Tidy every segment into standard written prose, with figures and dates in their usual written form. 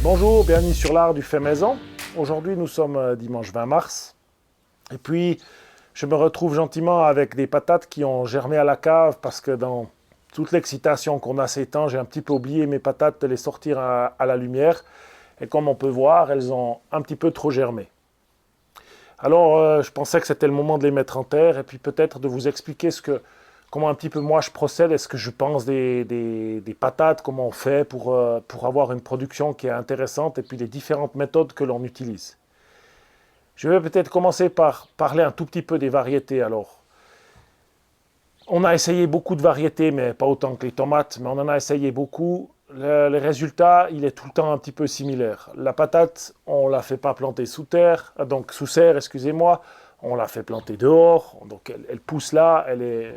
Bonjour, bienvenue sur l'art du fait maison. Aujourd'hui, nous sommes dimanche 20 mars. Et puis, je me retrouve gentiment avec des patates qui ont germé à la cave parce que dans toute l'excitation qu'on a ces temps, j'ai un petit peu oublié mes patates de les sortir à la lumière. Et comme on peut voir, elles ont un petit peu trop germé. Alors, je pensais que c'était le moment de les mettre en terre et puis peut-être de vous expliquer comment un petit peu moi je procède et ce que je pense des patates, comment on fait pour avoir une production qui est intéressante et puis les différentes méthodes que l'on utilise. Je vais peut-être commencer par parler un tout petit peu des variétés. Alors, on a essayé beaucoup de variétés, mais pas autant que les tomates, mais on en a essayé beaucoup. Le résultat, il est tout le temps un petit peu similaire. La patate, on ne la fait pas planter sous terre, donc sous serre, excusez-moi, on la fait planter dehors, donc elle pousse là, elle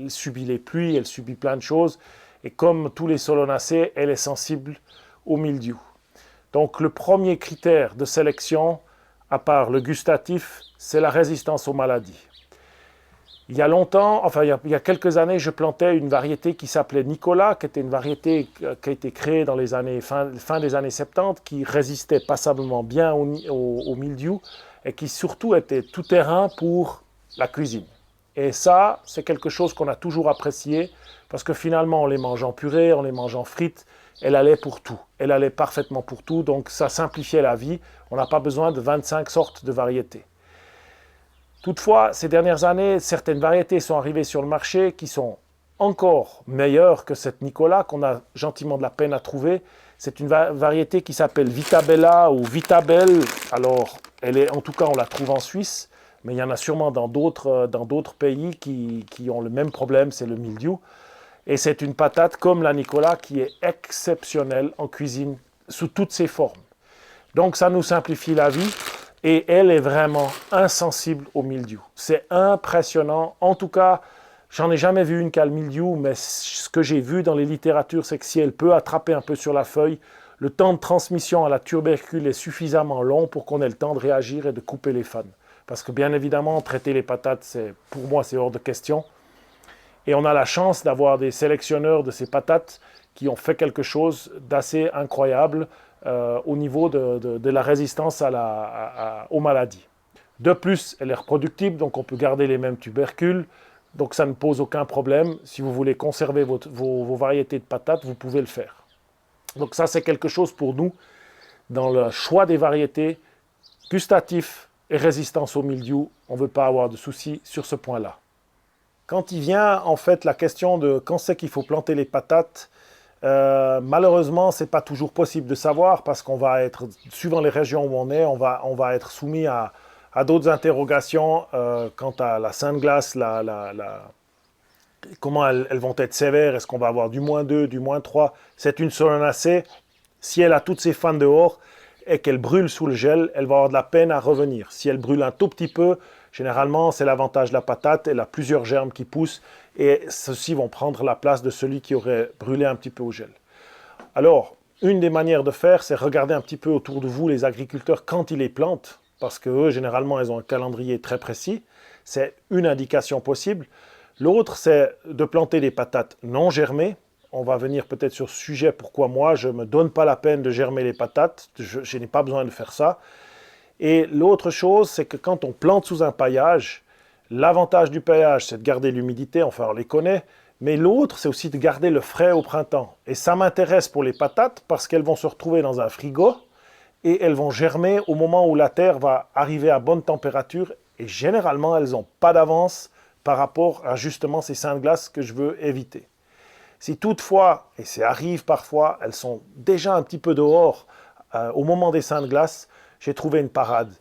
subit les pluies, elle subit plein de choses, et comme tous les solanacées, elle est sensible au mildiou. Donc le premier critère de sélection, à part le gustatif, c'est la résistance aux maladies. Il y a longtemps, enfin il y a quelques années, je plantais une variété qui s'appelait Nicolas, qui était une variété qui a été créée dans les années, fin des années 70, qui résistait passablement bien au mildiou et qui surtout était tout terrain pour la cuisine. Et ça, c'est quelque chose qu'on a toujours apprécié parce que finalement, on les mange en purée, on les mange en frites, elle allait pour tout. Elle allait parfaitement pour tout, donc ça simplifiait la vie. On n'a pas besoin de 25 sortes de variétés. Toutefois, ces dernières années, certaines variétés sont arrivées sur le marché qui sont encore meilleures que cette Nicolas, qu'on a gentiment de la peine à trouver. C'est une variété qui s'appelle Vitabella ou Vitabelle. Alors, en tout cas, on la trouve en Suisse, mais il y en a sûrement dans d'autres pays qui ont le même problème, c'est le mildiou. Et c'est une patate comme la Nicolas qui est exceptionnelle en cuisine sous toutes ses formes. Donc, ça nous simplifie la vie. Et elle est vraiment insensible au mildiou. C'est impressionnant. En tout cas, j'en ai jamais vu une qui a le mildiou, mais ce que j'ai vu dans les littératures, c'est que si elle peut attraper un peu sur la feuille, le temps de transmission à la tubercule est suffisamment long pour qu'on ait le temps de réagir et de couper les fans. Parce que bien évidemment, traiter les patates, pour moi, c'est hors de question. Et on a la chance d'avoir des sélectionneurs de ces patates qui ont fait quelque chose d'assez incroyable au niveau de la résistance aux maladies. De plus, elle est reproductible, donc on peut garder les mêmes tubercules, donc ça ne pose aucun problème. Si vous voulez conserver vos variétés de patates, vous pouvez le faire. Donc ça, c'est quelque chose pour nous, dans le choix des variétés, gustatif et résistance au mildiou, on ne veut pas avoir de soucis sur ce point-là. Quand il vient, en fait, la question de quand c'est qu'il faut planter les patates, malheureusement, ce n'est pas toujours possible de savoir parce qu'on va être, suivant les régions où on est, on va être soumis à d'autres interrogations quant à la sainte glace, comment elles vont être sévères, est-ce qu'on va avoir du -2, du -3. C'est une solanacée, si elle a toutes ses fans dehors et qu'elle brûle sous le gel, elle va avoir de la peine à revenir. Si elle brûle un tout petit peu, généralement, c'est l'avantage de la patate, elle a plusieurs germes qui poussent et ceux-ci vont prendre la place de celui qui aurait brûlé un petit peu au gel. Alors, une des manières de faire, c'est regarder un petit peu autour de vous les agriculteurs quand ils les plantent, parce qu'eux, généralement, ils ont un calendrier très précis. C'est une indication possible. L'autre, c'est de planter des patates non germées. On va venir peut-être sur ce sujet, pourquoi moi, je ne me donne pas la peine de germer les patates. Je n'ai pas besoin de faire ça. Et l'autre chose, c'est que quand on plante sous un paillage, l'avantage du paillage, c'est de garder l'humidité, enfin on les connaît, mais l'autre, c'est aussi de garder le frais au printemps. Et ça m'intéresse pour les patates parce qu'elles vont se retrouver dans un frigo et elles vont germer au moment où la terre va arriver à bonne température et généralement, elles n'ont pas d'avance par rapport à justement ces saintes glaces que je veux éviter. Si toutefois, et ça arrive parfois, elles sont déjà un petit peu dehors au moment des saintes glaces, j'ai trouvé une parade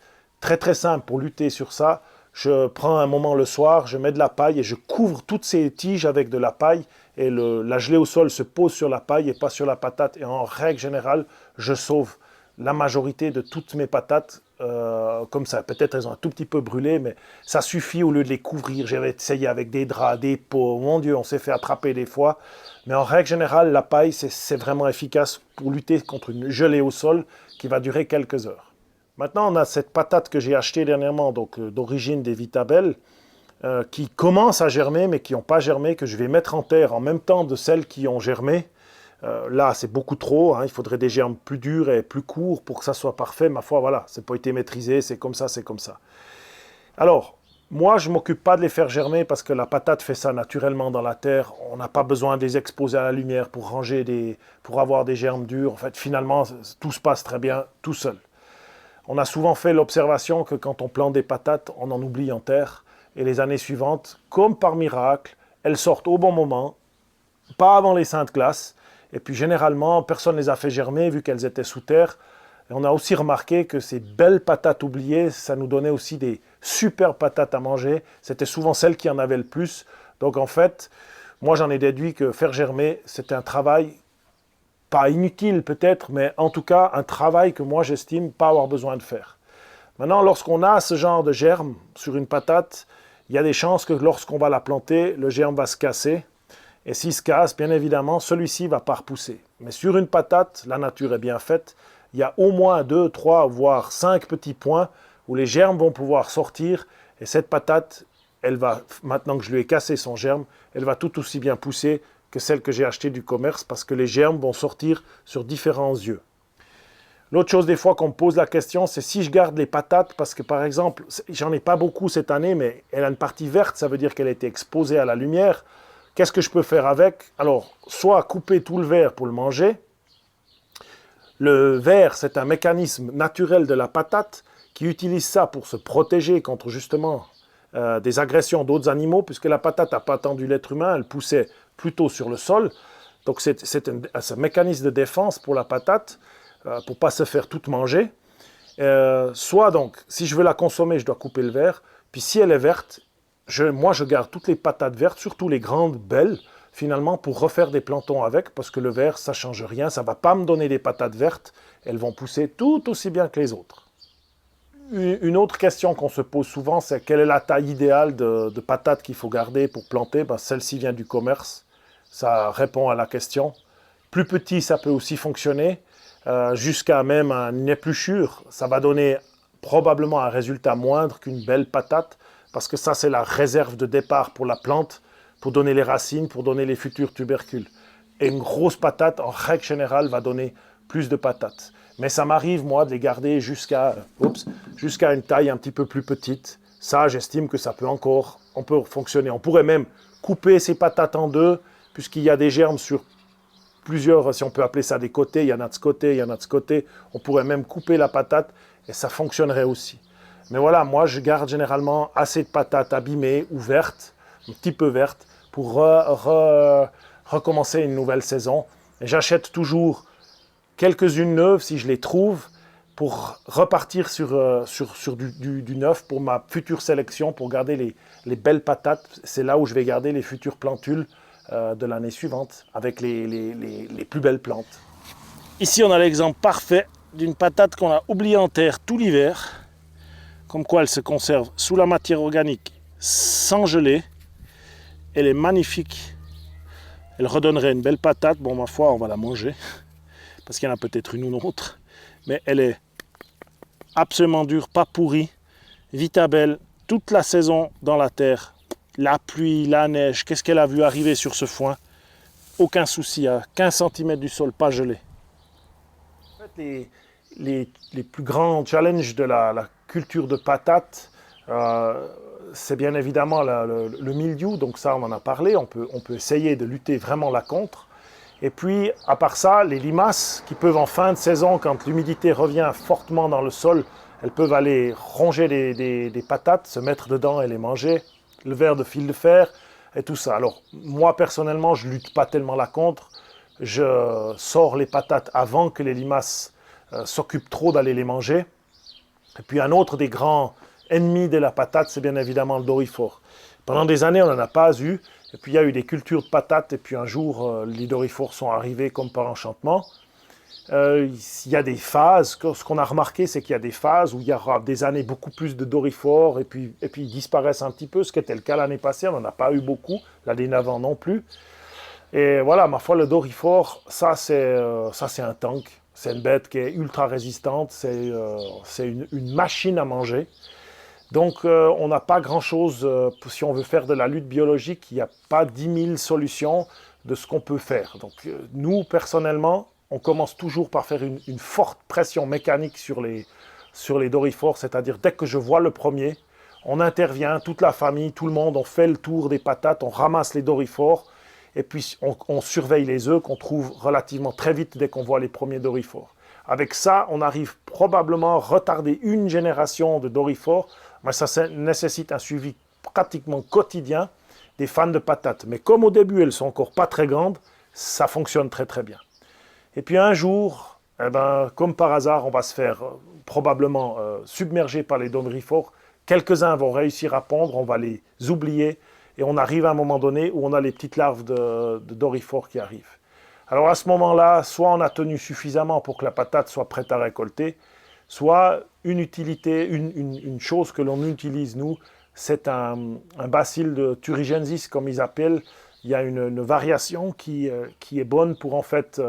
très très simple pour lutter sur ça. Je prends un moment le soir, je mets de la paille et je couvre toutes ces tiges avec de la paille et la gelée au sol se pose sur la paille et pas sur la patate. Et en règle générale, je sauve la majorité de toutes mes patates comme ça. Peut-être elles ont un tout petit peu brûlé, mais ça suffit au lieu de les couvrir. J'avais essayé avec des draps, des pots. Mon Dieu, on s'est fait attraper des fois. Mais en règle générale, la paille, c'est vraiment efficace pour lutter contre une gelée au sol qui va durer quelques heures. Maintenant, on a cette patate que j'ai achetée dernièrement, donc d'origine des Vitabelle, qui commencent à germer, mais qui n'ont pas germé, que je vais mettre en terre en même temps de celles qui ont germé. Là, c'est beaucoup trop. Hein. Il faudrait des germes plus durs et plus courts pour que ça soit parfait. Ma foi, voilà, c'est pas été maîtrisé, c'est comme ça, c'est comme ça. Alors, moi, je ne m'occupe pas de les faire germer parce que la patate fait ça naturellement dans la terre. On n'a pas besoin de les exposer à la lumière pour avoir des germes durs. En fait, finalement, tout se passe très bien tout seul. On a souvent fait l'observation que quand on plante des patates, on en oublie en terre. Et les années suivantes, comme par miracle, elles sortent au bon moment, pas avant les saintes classes. Et puis généralement, personne ne les a fait germer vu qu'elles étaient sous terre. Et on a aussi remarqué que ces belles patates oubliées, ça nous donnait aussi des super patates à manger. C'était souvent celles qui en avaient le plus. Donc en fait, moi j'en ai déduit que faire germer, c'était un travail, pas inutile peut-être, mais en tout cas un travail que moi j'estime pas avoir besoin de faire. Maintenant, lorsqu'on a ce genre de germe sur une patate, il y a des chances que lorsqu'on va la planter, le germe va se casser. Et s'il se casse, bien évidemment, celui-ci ne va pas repousser. Mais sur une patate, la nature est bien faite. Il y a au moins 2, 3, voire 5 petits points où les germes vont pouvoir sortir. Et cette patate, elle va, maintenant que je lui ai cassé son germe, elle va tout aussi bien pousser que celle que j'ai achetée du commerce parce que les germes vont sortir sur différents yeux. L'autre chose des fois qu'on me pose la question, c'est si je garde les patates, parce que par exemple, j'en ai pas beaucoup cette année, mais elle a une partie verte, ça veut dire qu'elle a été exposée à la lumière. Qu'est-ce que je peux faire avec? Alors, soit couper tout le verre pour le manger. Le verre, c'est un mécanisme naturel de la patate qui utilise ça pour se protéger contre justement des agressions d'autres animaux, puisque la patate n'a pas attendu l'être humain, elle poussait plutôt sur le sol. Donc c'est un mécanisme de défense pour la patate, pour ne pas se faire toute manger. Soit donc, si je veux la consommer, je dois couper le verre. Puis si elle est verte, moi je garde toutes les patates vertes, surtout les grandes, belles, finalement, pour refaire des plantons avec, parce que le vert, ça ne change rien, ça ne va pas me donner des patates vertes, elles vont pousser tout aussi bien que les autres. Une autre question qu'on se pose souvent, c'est quelle est la taille idéale de patates qu'il faut garder pour planter? Celle-ci vient du commerce, ça répond à la question. Plus petit, ça peut aussi fonctionner, jusqu'à même une épluchure, ça va donner probablement un résultat moindre qu'une belle patate, parce que ça, c'est la réserve de départ pour la plante, pour donner les racines, pour donner les futurs tubercules. Et une grosse patate, en règle générale, va donner plus de patates. Mais ça m'arrive, moi, de les garder jusqu'à une taille un petit peu plus petite. Ça, j'estime que ça peut on peut fonctionner. On pourrait même couper ces patates en deux, puisqu'il y a des germes sur plusieurs, si on peut appeler ça des côtés, il y en a de ce côté, il y en a de ce côté. On pourrait même couper la patate et ça fonctionnerait aussi. Mais voilà, moi, je garde généralement assez de patates abîmées ou vertes, un petit peu vertes, pour recommencer une nouvelle saison. Et j'achète toujours quelques-unes neuves si je les trouve pour repartir sur du neuf pour ma future sélection, pour garder les belles patates. C'est là où je vais garder les futures plantules de l'année suivante avec les plus belles plantes. Ici, on a l'exemple parfait d'une patate qu'on a oubliée en terre tout l'hiver, comme quoi elle se conserve sous la matière organique sans geler. Elle est magnifique. Elle redonnerait une belle patate. Bon, ma foi, on va la manger, parce qu'il y en a peut-être une ou autre. Mais elle est absolument dure, pas pourrie, vita belle, toute la saison dans la terre. La pluie, la neige, qu'est-ce qu'elle a vu arriver sur ce foin? Aucun souci, à 15 cm du sol, pas gelé. En fait, les plus grands challenges de la culture de patates, c'est bien évidemment le mildiou, donc ça on en a parlé, on peut essayer de lutter vraiment là contre. Et puis, à part ça, les limaces qui peuvent en fin de saison, quand l'humidité revient fortement dans le sol, elles peuvent aller ronger des patates, se mettre dedans et les manger. Le ver de fil de fer et tout ça. Alors, moi, personnellement, je ne lutte pas tellement là contre. Je sors les patates avant que les limaces s'occupent trop d'aller les manger. Et puis, un autre des grands ennemis de la patate, c'est bien évidemment le doryphore. Pendant des années, on n'en a pas eu. Et puis, il y a eu des cultures de patates. Et puis, un jour, les doryphores sont arrivés comme par enchantement. Il y a des phases. Ce qu'on a remarqué, c'est qu'il y a des phases où il y aura des années beaucoup plus de doryphores et puis ils disparaissent un petit peu, ce qui était le cas l'année passée. On n'en a pas eu beaucoup, l'année d'avant non plus. Et voilà, ma foi, le doryphore, ça c'est un tank. C'est une bête qui est ultra résistante. C'est une machine à manger. Donc, on n'a pas grand-chose, si on veut faire de la lutte biologique, il n'y a pas 10 000 solutions. de ce qu'on peut faire. Donc nous, personnellement, on commence toujours par faire une forte pression mécanique sur les doryphores, c'est-à-dire dès que je vois le premier, on intervient, toute la famille, tout le monde, on fait le tour des patates, on ramasse les doryphores, et puis on surveille les œufs qu'on trouve relativement très vite dès qu'on voit les premiers doryphores. Avec ça, on arrive probablement à retarder une génération de doryphores, mais ça nécessite un suivi pratiquement quotidien des fans de patates. Mais comme au début, elles ne sont encore pas très grandes, ça fonctionne très très bien. Et puis un jour, comme par hasard, on va se faire probablement submerger par les doryphores. Quelques-uns vont réussir à pondre, on va les oublier, et on arrive à un moment donné où on a les petites larves de doryphores qui arrivent. Alors à ce moment-là, soit on a tenu suffisamment pour que la patate soit prête à récolter, soit une chose que l'on utilise nous, c'est un bacille de Thuringiensis, comme ils appellent. Il y a une variation qui est bonne pour en fait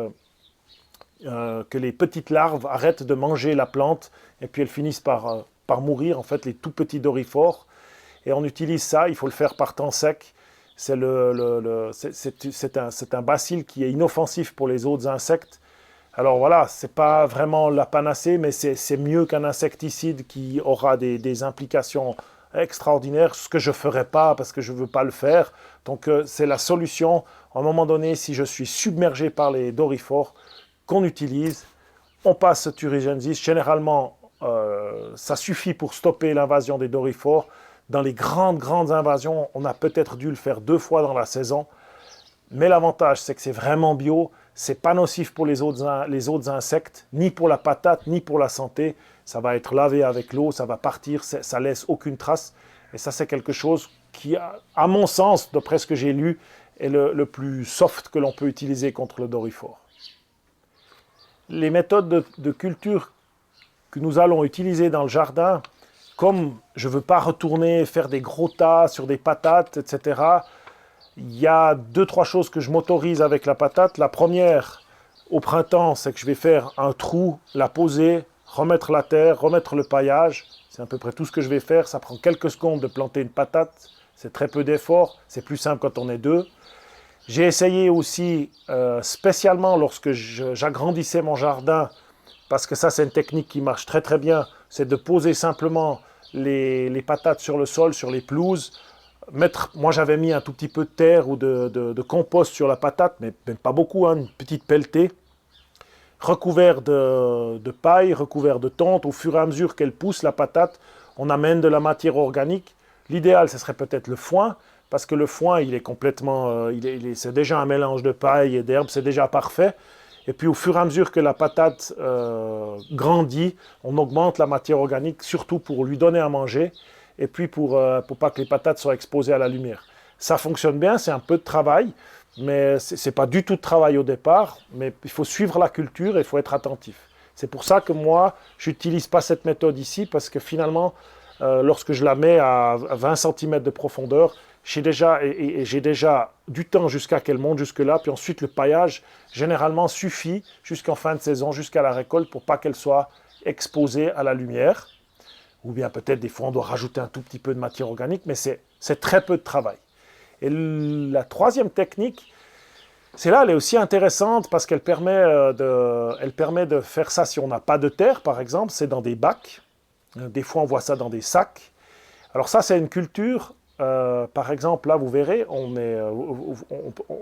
que les petites larves arrêtent de manger la plante et puis elles finissent par mourir, en fait, les tout petits doryphores. Et on utilise ça, il faut le faire par temps sec. C'est un bacille qui est inoffensif pour les autres insectes. Alors voilà, ce n'est pas vraiment la panacée, mais c'est mieux qu'un insecticide qui aura des implications extraordinaires, ce que je ne ferai pas parce que je ne veux pas le faire. Donc c'est la solution, à un moment donné, si je suis submergé par les doryphores, qu'on utilise. On passe Thuringiensis. Généralement, ça suffit pour stopper l'invasion des doryphores. Dans les grandes invasions, on a peut-être dû le faire 2 fois dans la saison. Mais l'avantage, c'est que c'est vraiment bio. C'est pas nocif pour les autres insectes, ni pour la patate, ni pour la santé. Ça va être lavé avec l'eau, ça va partir, ça laisse aucune trace. Et ça, c'est quelque chose qui, à mon sens, d'après ce que j'ai lu, est le plus soft que l'on peut utiliser contre le doryphore. Les méthodes de culture que nous allons utiliser dans le jardin, comme je ne veux pas retourner faire des gros tas sur des patates, etc., il y a 2-3 choses que je m'autorise avec la patate. La première, au printemps, c'est que je vais faire un trou, la poser, remettre la terre, remettre le paillage. C'est à peu près tout ce que je vais faire. Ça prend quelques secondes de planter une patate. C'est très peu d'effort. C'est plus simple quand on est 2. J'ai essayé aussi, spécialement lorsque j'agrandissais mon jardin, parce que ça c'est une technique qui marche très très bien, c'est de poser simplement les patates sur le sol, sur les pelouses. Moi j'avais mis un tout petit peu de terre ou de compost sur la patate, mais pas beaucoup, hein, une petite pelletée, recouvert de paille, recouvert de tonte. Au fur et à mesure qu'elle pousse, la patate, on amène de la matière organique. L'idéal, ce serait peut-être le foin, parce que le foin, il est complètement, c'est déjà un mélange de paille et d'herbe, c'est déjà parfait. Et puis au fur et à mesure que la patate grandit, on augmente la matière organique, surtout pour lui donner à manger, et puis pour pas que les patates soient exposées à la lumière. Ça fonctionne bien, c'est un peu de travail, mais ce n'est pas du tout de travail au départ, mais il faut suivre la culture et il faut être attentif. C'est pour ça que moi, je n'utilise pas cette méthode ici, parce que finalement, lorsque je la mets à 20 cm de profondeur, j'ai déjà du temps jusqu'à qu'elle monte jusque-là, puis ensuite le paillage, généralement, suffit jusqu'en fin de saison, jusqu'à la récolte, pour pas qu'elle soit exposée à la lumière. Ou bien peut-être des fois on doit rajouter un tout petit peu de matière organique, mais c'est très peu de travail. Et la troisième technique, elle est aussi intéressante parce qu'elle permet de faire ça si on n'a pas de terre, par exemple, c'est dans des bacs. Des fois on voit ça dans des sacs. Alors ça c'est une culture, par exemple là vous verrez,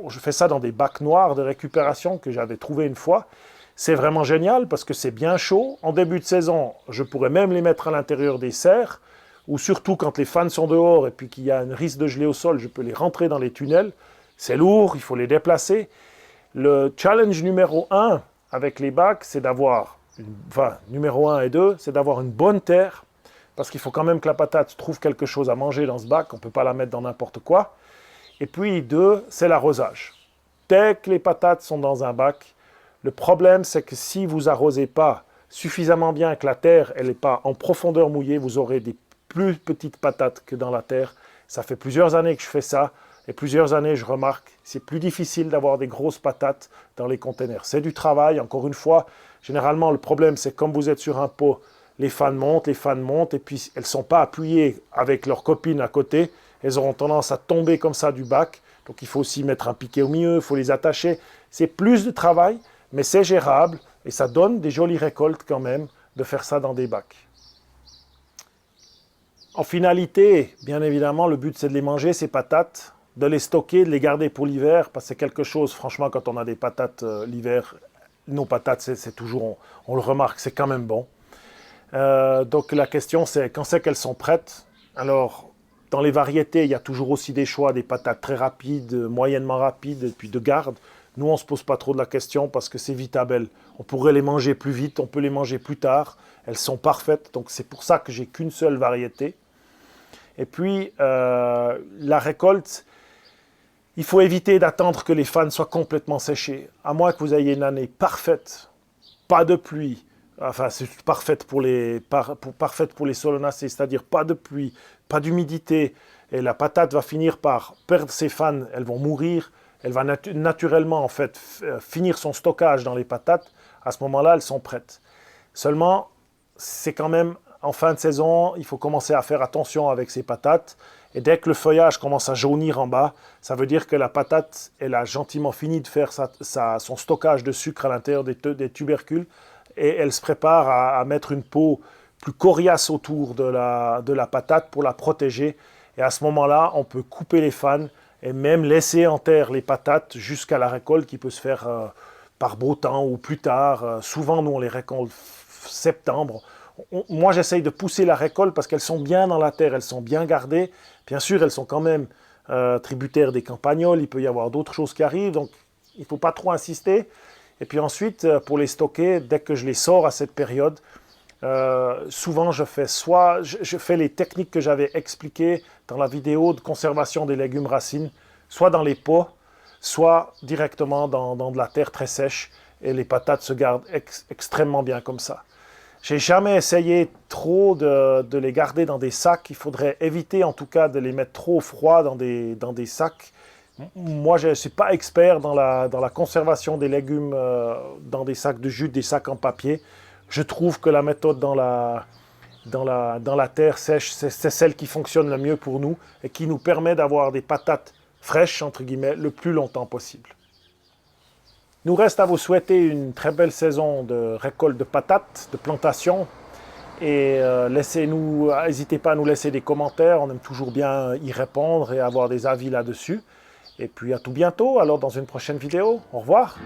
je fais ça dans des bacs noirs de récupération que j'avais trouvé une fois. C'est vraiment génial parce que c'est bien chaud. En début de saison, je pourrais même les mettre à l'intérieur des serres, ou surtout quand les fans sont dehors et puis qu'il y a un risque de geler au sol, je peux les rentrer dans les tunnels. C'est lourd, il faut les déplacer. Le challenge numéro 1 avec les bacs, c'est d'avoir, numéro 1 et 2, c'est d'avoir une bonne terre, parce qu'il faut quand même que la patate trouve quelque chose à manger dans ce bac, on ne peut pas la mettre dans n'importe quoi. Et puis 2, c'est l'arrosage. Dès que les patates sont dans un bac, le problème, c'est que si vous arrosez pas suffisamment bien, que la terre n'est pas en profondeur mouillée, vous aurez des plus petites patates que dans la terre. Ça fait plusieurs années que je fais ça, et plusieurs années, je remarque, c'est plus difficile d'avoir des grosses patates dans les containers. C'est du travail, encore une fois. Généralement, le problème, c'est que comme vous êtes sur un pot, les fans montent, et puis elles ne sont pas appuyées avec leurs copines à côté. Elles auront tendance à tomber comme ça du bac. Donc il faut aussi mettre un piquet au milieu, il faut les attacher. C'est plus de travail, mais c'est gérable et ça donne des jolies récoltes quand même de faire ça dans des bacs. En finalité, bien évidemment, le but c'est de les manger, ces patates, de les stocker, de les garder pour l'hiver, parce que c'est quelque chose, franchement, quand on a des patates l'hiver, nos patates, c'est toujours, on le remarque, c'est quand même bon. Donc la question c'est quand c'est qu'elles sont prêtes. Alors dans les variétés il y a toujours aussi des choix, des patates très rapides, moyennement rapides et puis de garde. Nous on ne se pose pas trop de la question parce que c'est vitabelle. On pourrait les manger plus vite, on peut les manger plus tard. Elles sont parfaites, donc c'est pour ça que j'ai qu'une seule variété. Et puis la récolte, il faut éviter d'attendre que les fans soient complètement séchés. À moins que vous ayez une année parfaite, pas de pluie. Enfin, c'est parfaite pour les solanacées, c'est-à-dire pas de pluie, pas d'humidité, et la patate va finir par perdre ses fans, elles vont mourir, elle va naturellement en fait finir son stockage dans les patates. À ce moment-là, elles sont prêtes. Seulement, c'est quand même en fin de saison, il faut commencer à faire attention avec ces patates. Et dès que le feuillage commence à jaunir en bas, ça veut dire que la patate, elle a gentiment fini de faire son stockage de sucre à l'intérieur des tubercules. Et elle se prépare à mettre une peau plus coriace autour de la patate pour la protéger. Et à ce moment-là, on peut couper les fans et même laisser en terre les patates jusqu'à la récolte qui peut se faire par beau temps ou plus tard. Souvent, nous, on les récolte septembre. Moi, j'essaye de pousser la récolte parce qu'elles sont bien dans la terre, elles sont bien gardées. Bien sûr, elles sont quand même tributaires des campagnols. Il peut y avoir d'autres choses qui arrivent, donc il ne faut pas trop insister. Et puis ensuite, pour les stocker, dès que je les sors à cette période, souvent je fais les techniques que j'avais expliquées dans la vidéo de conservation des légumes racines, soit dans les pots, soit directement dans de la terre très sèche, et les patates se gardent extrêmement bien comme ça. J'ai jamais essayé trop de les garder dans des sacs. Il faudrait éviter en tout cas de les mettre trop froid dans des sacs. Moi, je ne suis pas expert dans la conservation des légumes dans des sacs de jute, des sacs en papier. Je trouve que la méthode dans la terre sèche, c'est celle qui fonctionne le mieux pour nous et qui nous permet d'avoir des patates fraîches, entre guillemets, le plus longtemps possible. Nous reste à vous souhaiter une très belle saison de récolte de patates, de plantation. Et n'hésitez pas à nous laisser des commentaires, on aime toujours bien y répondre et avoir des avis là-dessus. Et puis à tout bientôt, alors dans une prochaine vidéo. Au revoir.